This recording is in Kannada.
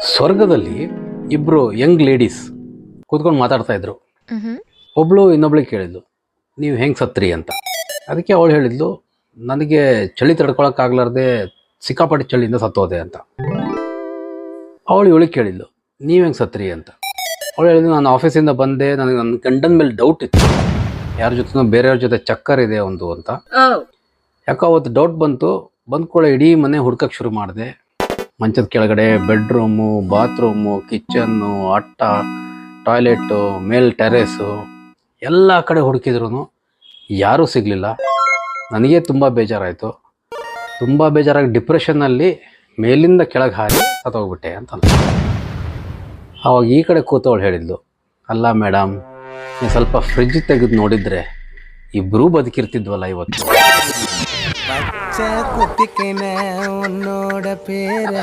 ಸ್ವರ್ಗದಲ್ಲಿ ಇಬ್ರು ಯಂಗ್ ಲೇಡೀಸ್ ಕೂತ್ಕೊಂಡು ಮಾತಾಡ್ತಾ ಇದ್ರು. ಒಬ್ಳು ಇನ್ನೊಬ್ಳಿಗೆ ಕೇಳಿದ್ಲು, ನೀವು ಹೆಂಗೆ ಸತ್ರಿ ಅಂತ. ಅದಕ್ಕೆ ಅವಳು ಹೇಳಿದ್ಲು, ನನಗೆ ಚಳಿ ತಡ್ಕೊಳಕ್ಕಾಗ್ಲಾರ್ದೆ ಸಿಕ್ಕಾಪಟ್ಟೆ ಚಳಿಯಿಂದ ಸತ್ತೋದೆ ಅಂತ. ಅವಳು ಇವಳಿಗೆ ಕೇಳಿದ್ಲು, ನೀವು ಹೆಂಗೆ ಸತ್ರಿ ಅಂತ. ಅವಳು ಹೇಳಿದ್ಲು, ನಾನು ಆಫೀಸಿಂದ ಬಂದೆ, ನನಗೆ ನನ್ನ ಗಂಡನ ಮೇಲೆ ಡೌಟ್ ಇತ್ತು, ಯಾರ ಜೊತೆ ಬೇರೆಯವ್ರ ಜೊತೆ ಚಕ್ಕರ್ ಇದೆ ಒಂದು ಅಂತ. ಯಾಕೋ ಅವತ್ತು ಡೌಟ್ ಬಂತು. ಬಂದ್ಕೊಳ್ಳೋ ಇಡೀ ಮನೆ ಹುಡ್ಕಕ್ಕೆ ಶುರು ಮಾಡಿದೆ. ಮಂಚದ ಕೆಳಗಡೆ, ಬೆಡ್ರೂಮು, ಬಾತ್ರೂಮು, ಕಿಚನ್ನು, ಅಟ್ಟ, ಟಾಯ್ಲೆಟು, ಮೇಲ್ ಟೆರೇಸು ಎಲ್ಲ ಕಡೆ ಹುಡುಕಿದ್ರು ಯಾರೂ ಸಿಗಲಿಲ್ಲ. ನನಗೆ ತುಂಬ ಬೇಜಾರಾಯಿತು. ತುಂಬ ಬೇಜಾರಾಗಿ ಡಿಪ್ರೆಷನ್ನಲ್ಲಿ ಮೇಲಿಂದ ಕೆಳಗೆ ಹಾರಿ ಸತ್ತೋಗ್ಬಿಟ್ಟೆ ಅಂತ. ಆವಾಗ ಈ ಕಡೆ ಕೂತವಳು ಹೇಳಿದ್ಲು, ಅಲ್ಲ ಮೇಡಮ್, ನೀವು ಸ್ವಲ್ಪ ಫ್ರಿಡ್ಜ್ ತೆಗೆದು ನೋಡಿದರೆ ಇಬ್ಬರೂ ಬದುಕಿರ್ತಿದ್ವಲ್ಲ ಇವತ್ತು. பச்சை குட்டிக்கின உன்னோட பேர